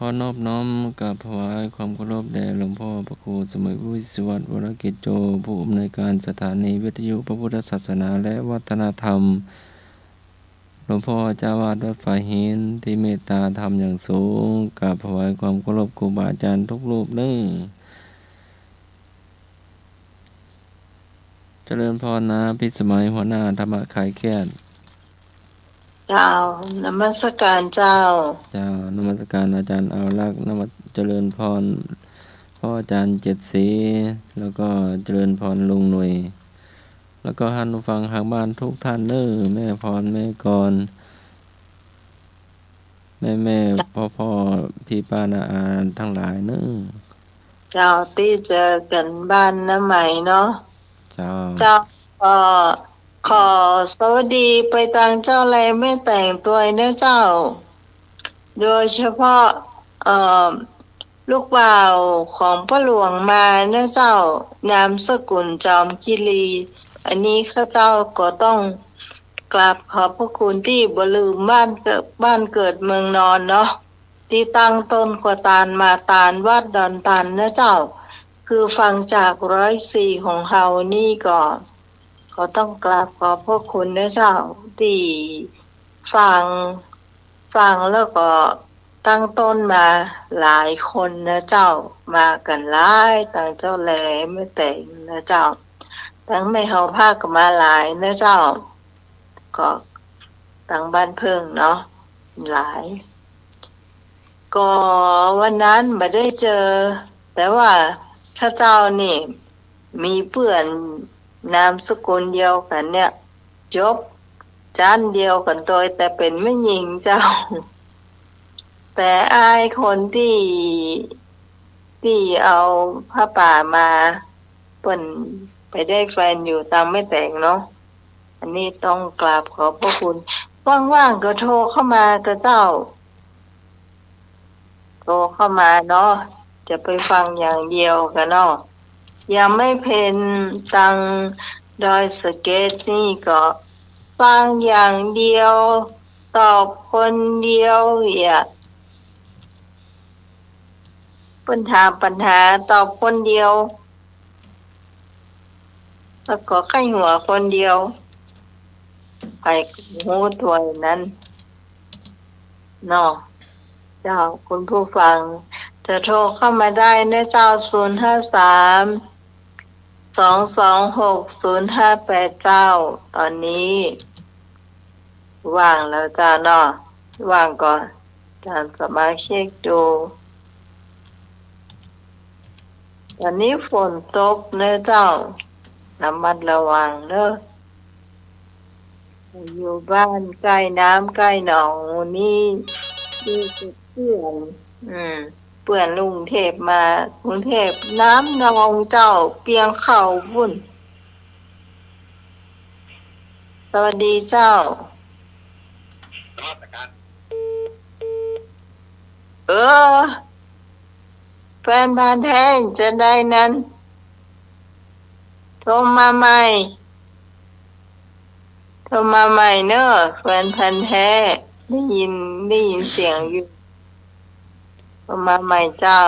อนอบน้อมกราบถวายความเคารพแด่หลวงพ่อพระครูสมัยวิศวัตรวรกิจโจผู้อำนวยการสถานีวิทยุพระพุทธศาสนาและวัฒนธรรมหลวงพ่อเจ้าวาดวัดฝายหินที่เมตตาธรรมอย่างสูงกราบถวายความเคารพครูบาอาจารย์ทุกรูปเจริญพรนะพิสมัยหัวหน้าธรรมะขายแก่นเจ้านมัสการเจ้านมัสการอาจารย์เอาลักษณ์เจริญพรพ่ออาจารย์เจ็ดศรีแล้วก็เจริญพรลุงหน่วยแล้วก็ท่านผู้ฟังทางบ้านทุกท่านแม่พรแม่กรแม่พ่อพี่ป้านาอาทั้งหลายเจ้าที่เจอกันบ้านน้ำใหม่เนาะเจ้าก็ขอสวัสดีไปทางเจ้าไรไม่แต่งตัวเนะเจ้าโดยเฉพาะลูกบ่าวของพ่อหลวงมาเนะเจ้านามสกุลจอมคีรีอันนี้ข้าเจ้าก็ต้องกราบขอบพระคุณที่บ่ลืมบ้านเกิดเมืองนอนเนาะที่ตั้งต้นกว่าตาลมาตาลวัดดอนตันนะเจ้าคือฟังจาก104ของเฮานี่ก็ต้องกราบขอบพระคุณนะเจ้าที่ฟังแล้วก็ตั้งต้นมาหลายคนนะเจ้ามากันหลายต่างเจ้าแหลไม่แต่งนะเจ้าทั้งไม่เฮาภาคก็มาหลายนะเจ้าก็ต่างบ้านเพิ่งเนาะหลายก็วันนั้นไม่ได้เจอแต่ว่าข้าเจ้านี่มีเพื่อนนามสกุลเดียวกันเนี่ยจบชั้นเดียวกันโดยแต่เป็นไม่หญิงเจ้าแต่อายคนที่เอาผ้าป่ามาเปิ่นไปได้แฟนอยู่ตามไม่แต่งเนาะอันนี้ต้องกราบขอบพระคุณว่างๆก็โทรเข้ามากับเจ้าโทรเข้ามาเนาะจะไปฟังอย่างเดียวกันเนาะยังไม่เพนตังดอยสะเก็ดนี่ก็ฟังอย่างเดียวตอบคนเดียวปัญหาตอบคนเดียวแล้วก็ไข้หัวคนเดียวไปหูถวยนั้นเนาะเจ้าคุณผู้ฟังจะโทรเข้ามาได้ในเจ้า053 226 0589ตอนนี้ว่างแล้วจ้าเนาะว่างก่อนตามสมาชิกดูตอนนี้ฝนตกเนอะเจ้าระมัดระวังเนอะอยู่บ้านใกล้น้ำใกล้หนองนี่ดูเพื่อนเปื่อนลุงเทพมากรุงเทพน้ำนองเจ้าเปียงเข่าวุ่นสวัสดีเจ้าแฟนพันธุ์แท้จะได้นั้นโทรมาใหม่เนอะแฟนพันธุ์แท้ได้ยินเสียงอยู่โทรมาใหม่เจ้า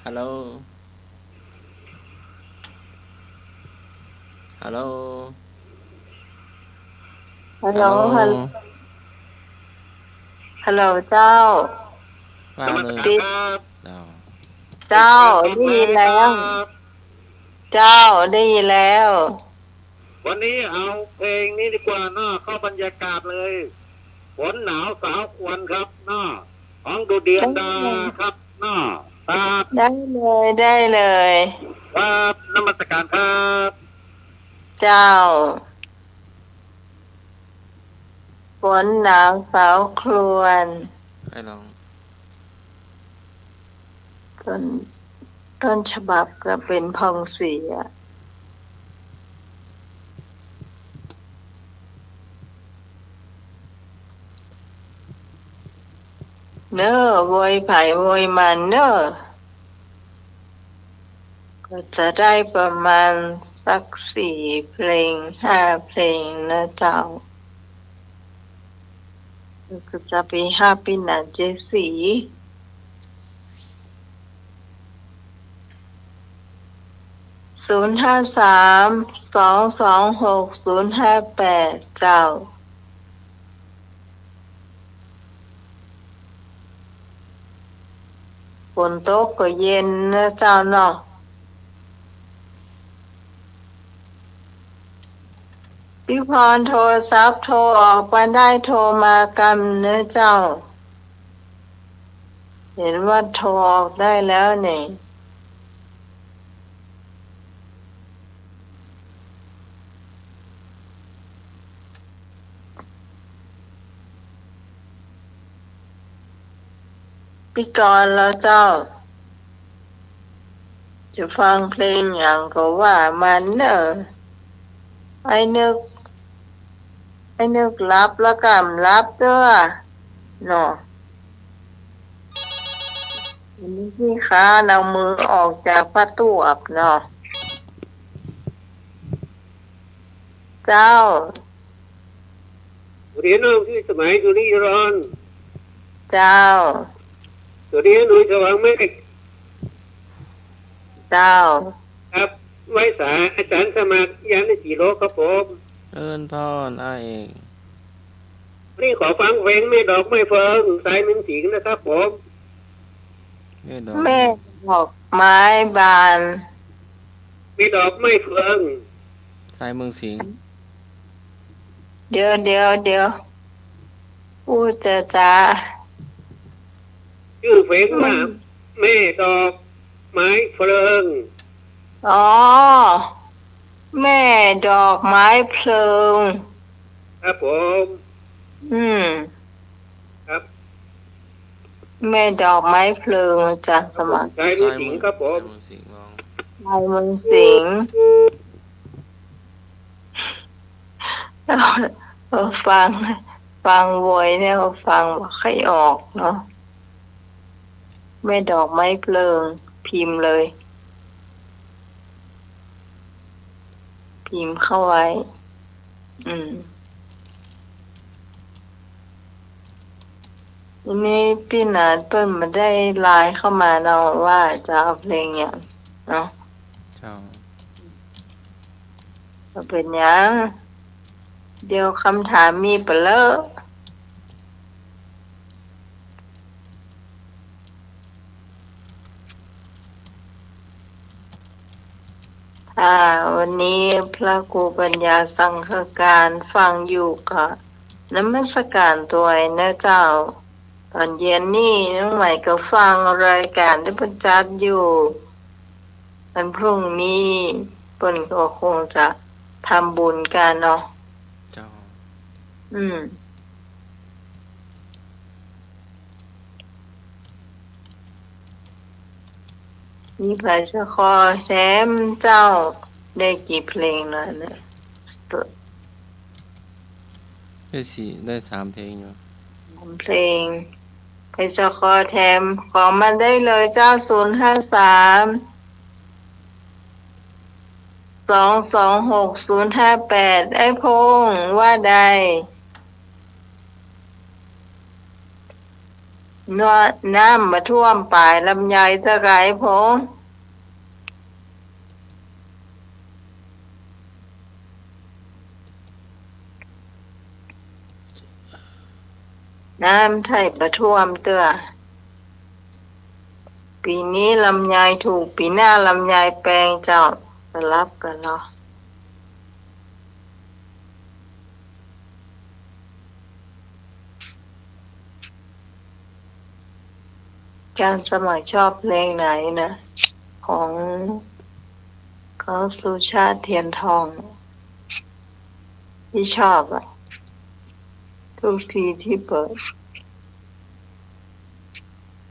ฮัลโหลฮัลโหลเจ้าว่าเลยเจ้าได้ยินแล้วเจ้าได้ยินแล้ววันนี้เอาเพลงนี้ดีกว่าเนาะเข้าบรรยากาศเลยฝนหนาวสาวควรครับเนาะของดูเดือนดาครับเนาะครับได้เลยครับนมัสการครับเจ้าฝนหนาวสาวครวนให้ลองต้นฉบับก็เป็นพองเสียเนอะโวยไผ่โวยมันเนอะก็จะได้ประมาณ สัก4 เพลง 5 เพลงนะเจ้าก็จะไปhappy นะเจสี053 226 058เจ้าฝนตกก็เย็นนะเจ้าเนาะพี่พรโทรศัพท์โทรออกมาได้โทรมากันนะเจ้าเห็นว่าโทรออกได้แล้วเนี่ยพี่กรณ์แล้วเจ้าจะฟังเพลงอย่างก็ว่ามันเนอะไอ้นึกรับแล้วกำรับเด้อเนาะอันนี้พี่ค้าเอามือออกจากประตูอับเนาะเจ้าเรียนน้องที่สมัยอยู่นี่ร้อนเจ้าตัวนี้หนุ่ยสว่างเมฆเจ้าครับไว้สาอาจารย์สมัครยามใน4 โลครับผมเอิ้นพรอ้ายเองนี่ขอฟังเพลงไม่ดอกไม่เฟิงสายหนึ่งสิงนะครับผมแม่ดอกไม้บานไม่ดอกไม่เฟิงสายเมืองสิงห์เดี๋ยวพูดจ้าชื่อเพลงว่าแม่ดอกไม้เฟิงอ๋อแม่ดอกไม้เพลิงครับผมครับแม่ดอกไม้เพลิงจากสมัครสายเมืองสิงห์ครับผมสายเมืองสิงห์ฟังโวยเนี่ยฟังว่าใครออกเนาะแม่ดอกไม้เพลิงพิมพ์เลยพิมพ์เข้าไว้ทีนี้พี่นัดเปิ้ลมาได้ไลน์เข้ามาเนาะว่าจะเอาเพลงอย่างเนาะจะเป็นยังเดี๋ยวคำถามมีไปเลยวันนี้พระครูปัญญาสังฆการฟังอยู่ก็นมัสการตัวนะเจ้าตอนเย็นนี่น้องใหม่ก็ฟังรายการที่ประจัดอยู่วันพรุ่งนี้เปิ้นก็คงจะทำบุญกันเนาะเจ้ามีใครจะขอแชมเจ้าได้กี่เพลงแล้วเนี่ยได้3 เพลงอยู่3 เพลงใครจะขอแถมขอมาได้เลยเจ้า053 226 058ไอ้พงว่าใดน้ำมาท่วมป่ายลำไยตะไคร้พงน้ำไทยประท่วมเตื้อปีนี้ลำไยถูกปีหน้าลำไยแปลงเจ้าสลับกันเนาะการสมัครชอบเพลงไหนนะของสุชาติเทียนทองที่ชอบทุกทีที่เปิด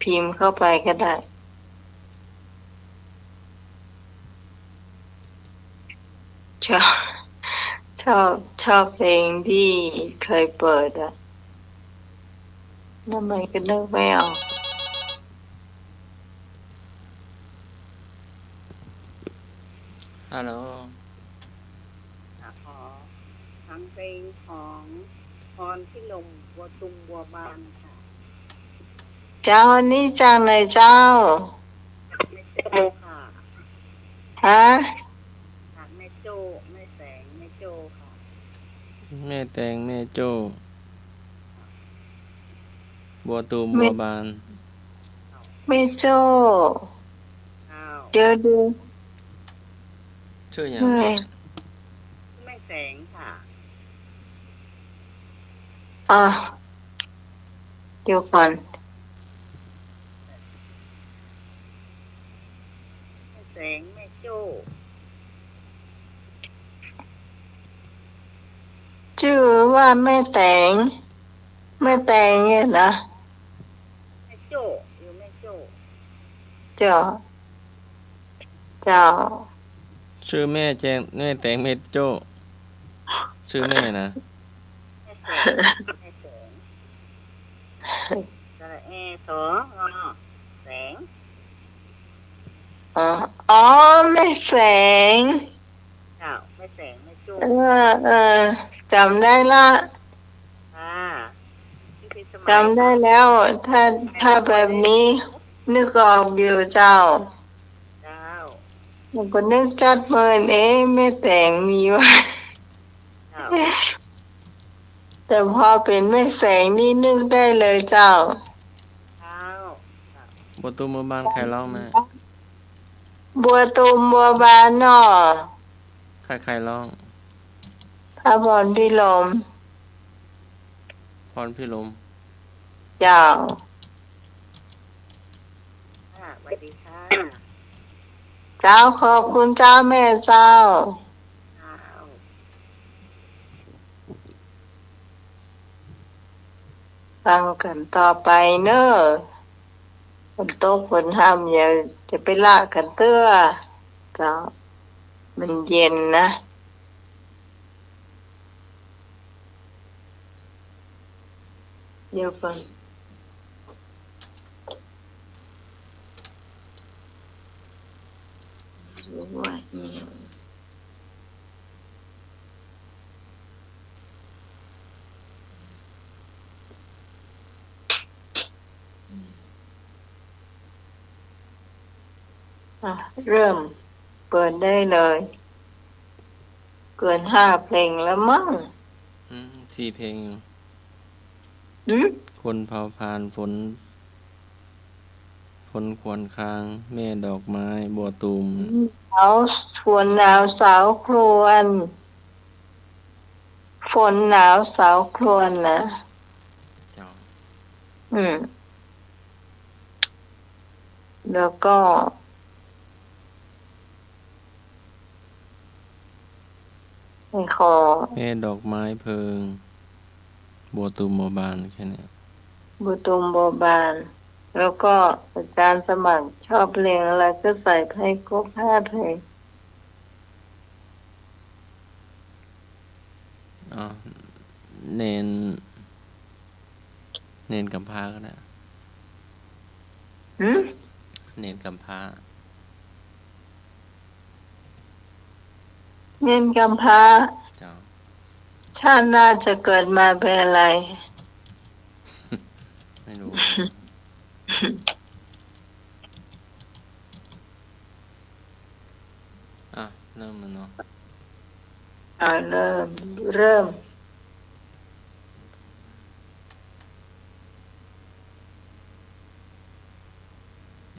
พิมพ์เข้าไปก็ได้ชอบเพลงที่เคยเปิดทำไมก็นึกไม่ออกฮัลโหล ฟังเพลงของพรพิรมบัวตุมบัวบานค่ะ เจ้านี่จากไหนเจ้า แม่โจ้ค่ะ ฮะ จากแม่โจ้แม่แสงแม่โจ้ค่ะ แม่แตงแม่โจ้บัวตูมบัวบาน ไม่โจ้ อ้าว เดี๋ยวดู ชื่อหยัง เฮ้ย แม่แสงค่ะ อ่ะเดี๋ยวก่อน แม่แสงแม่โจ้ ชื่อว่าแม่แตงแม่แตงเนี่ยนะ แม่โจ้อยู่แม่โจ้ เจ้าเจ้า ชื่อแม่แจงแม่แตงแม่โจ้ชื่อแม่นะ แม่แสงแม่แสงสระแอสองอแสง อ๋ออ๋อแม่แสง เจ้าแม่แสงแม่โจ้ เออจำได้ละ ค่ะที่เป็นสมัย จำได้แล้ว ถ้าแบบนี้ นึกออกอยู่เจ้า เจ้า มันก็นึกจัดเมินแม่แตงมีวะ เจ้า แต่พอเป็นแม่แสงนี่นึกได้เลยเจ้า เจ้า บัวตูมบัวบานใครร้องแม่ บัวตูมบัวบานเนาะ ใครร้อง พระพรพิรม พรพิรม เจ้า ค่ะสวัสดีค่ะ เจ้าขอบคุณเจ้าแม่เจ้า เจ้า ฟังกันต่อไปเนอะฝนตกฝนห้ามอย่าจะไปละกันเตื้อเจ้ามันเย็นนะ เดี๋ยวก่อนดูว่าเนี่ยอ่ะเริ่มเปิดได้เลย เกิน5 เพลงแล้วมั้ง 4 เพลงอยู่ หืม คนเผาพานฝนควรคาง แม่ดอกไม้บัวตูม สาวฝนหนาวสาวครวนฝนหนาวสาวครวนนะ เจ้า แล้วก็ไม่ขอ แม่ดอกไม้เพลิง บัวตูมบัวบานแค่นี้ บุตุมโบบาน แล้วก็อาจารย์สมัครชอบเพลงอะไรก็ใส่ให้ครบ5 เพลง อ๋อเนนกำพร้าก็ได้ หืม เนนกำพร้า เงินกำพร้า เจ้า ชาติหน้าจะเกิดมาเป็นอะไร ไม่รู้ อ่ะ เริ่มมันเนาะ เริ่ม